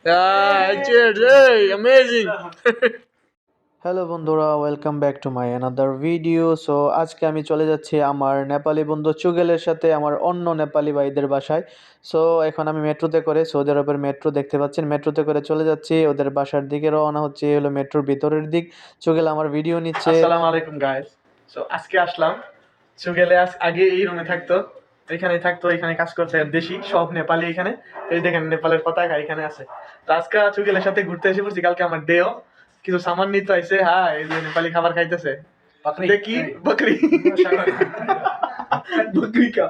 Cheers, hey, amazing. Hello বন্ধুরা, welcome back to my another video. So আজকে আমি চলে যাচ্ছি আমার নেপালি বন্ধু চুগেলের সাথে আমার অন্য নেপালি ভাইদের বাসায়। সো এখন আমি মেট্রোতে করে, সৌদি আরবের মেট্রো দেখতে পাচ্ছেন, মেট্রোতে করে চলে যাচ্ছি ওদের বাসার দিকে। রওনা হচ্ছে, এই হলো মেট্রোর ভিতরের দিক। চুগেল আমার ভিডিও নিচ্ছে। আসসালামু আলাইকুম গাইস। সো আজকে আসলাম চুগেলে। আগে এই রুমে থাকতো, এখানে থাকতো, এখানে কাজ করতে। দেশি সব নেপালি এখানে। এই দেখেন নেপালের পতাকা এখানে আছে। তো আজকে চুগেলের সাথে ঘুরতে এসে পড়ছি। কালকে আমার ডেও, কিছু সামান নিতে আইছে। হ্যাঁ, এই যে নেপালি খাবার খাইতেছে। দেখি বকরি বকরি কা।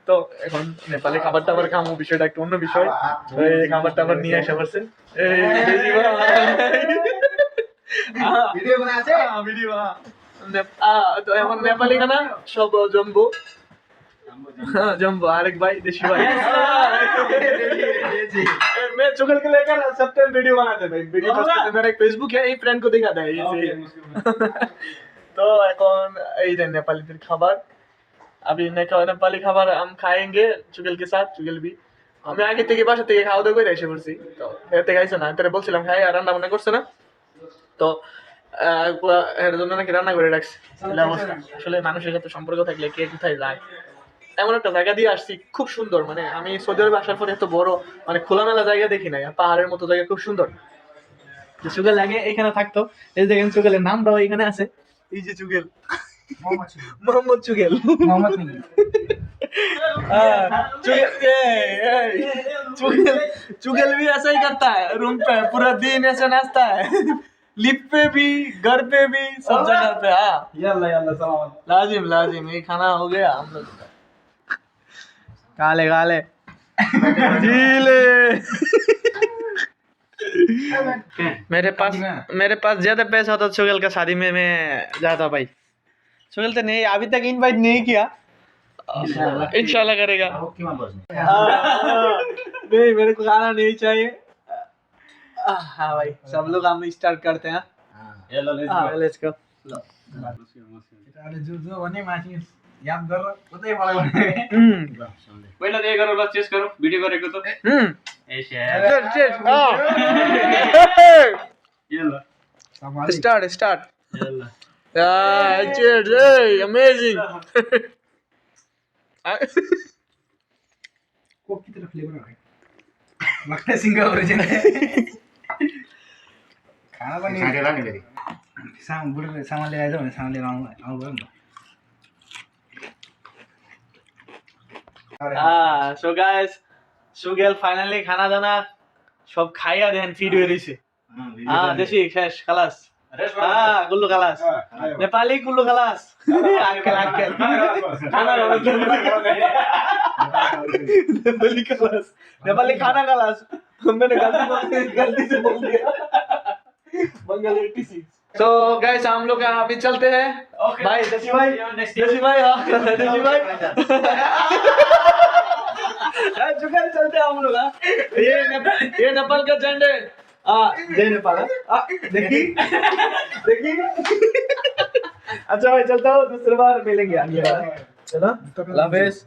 তো এখন নেপালি খাবার টাবার খামু, বিষয়টা একটু অন্য বিষয়। তো এই খাবার টাবার নিয়ে এসে পড়ছে। এই ভিডিও বানা আছে, ভিডিও বানা। তো এখন নেপালি খানা সব জম্বো। हाँ जम्बो, आरिक भाई, देशी भाई। मैं चुगल के लेकर सब टाइम वीडियो बनाते भाई। वीडियो पोस्ट करते, मेरा एक फेसबुक है, ये फ्रेंड को दिखाता है ये। तो এখন এই যে নেপালিদের খাবার, अभी নেপালি খাবার हम खाएंगे चुगल के साथ। चुगल भी আমি আগে থেকে বাসা থেকে খাওয়া দাওয়া করে এসে পড়ছি। তো এতে খাইছে না, তোরে বলছিলাম খাই, আর রান্না বান্না করছে না। তো এর জন্য নাকি রান্না করে রাখছে। আসলে মানুষের সাথে সম্পর্ক থাকলে কে কোথায় যায়। এমন একটা জায়গা দিয়ে আসছি, খুব সুন্দর। মানে আমি সৌদি আরবে আসার পরে এত বড়, মানে খোলামেলা জায়গা দেখি নাই। পাহাড়ের মতো জায়গা, খুব সুন্দর। চুগেল আগে এখানে থাকতো। এই দেখেন চুগেলের নামটাও এখানে আছে। এই যে চুগেল, मोहम्मद चुगेल। मोहम्मद नहीं चुगेल चुगेल भी ऐसा ही करता है। रूम पे पूरा दिन ऐसा नाचता है। लिफ्ट पे भी, घर पे भी, सब जगह पे। हाँ, यल्ला यल्ला सलाम लाजिम लाजिम। ये खाना हो गया हम लोग का। काले काले झीले। मेरे पास ज्यादा पैसा होता तो चुगेल का शादी में मैं जाता भाई। चुगेल तो नहीं, अभी तक इनवाइट नहीं किया। इंशाल्लाह करेगा। नहीं, मेरे को खाना नहीं चाहिए। हाँ भाई, सब लोग हम स्टार्ट करते हैं। Let's go. जो जो भने माथि याद गरेर उतै मलाई पहिला त गरौ ल, चेस गरौ, भिडियो गरेको त start start. cheers, hey, amazing. Coke की तरह फ्लेवर आ रहा है लगता है सिंगल ओरिजिन है खाना पनि खानेला नि फेरि बुढोले सामान लिएर आइज भने सामान लिएर आउनु गयो नि सो गाइस, সুগেল ফাইনালি খানা দানা সব খাইয়া দেন, ফিড হয়ে রইছে। দেশি শেষ, খালাস। গুল্লু খালাস, নেপালি গুল্লু খালাস। আঙ্কেল আঙ্কেল খানা নেপালি খালাস, नेपाली खाना खलास। मैंने गलती से बोल दिया बंगाली 86। तो गाइस हम लोग अभी चलते हैं। भाई देसी भाई, देसी भाई, हाँ देसी भाई। जुगाड़ चलते हैं हम लोग। ये नेपाल का झंडे। जय नेपाल। देखी देखी। अच्छा भाई चलता हूँ, दूसरी बार मिलेंगे। चलो, अल्लाह हाफिज़।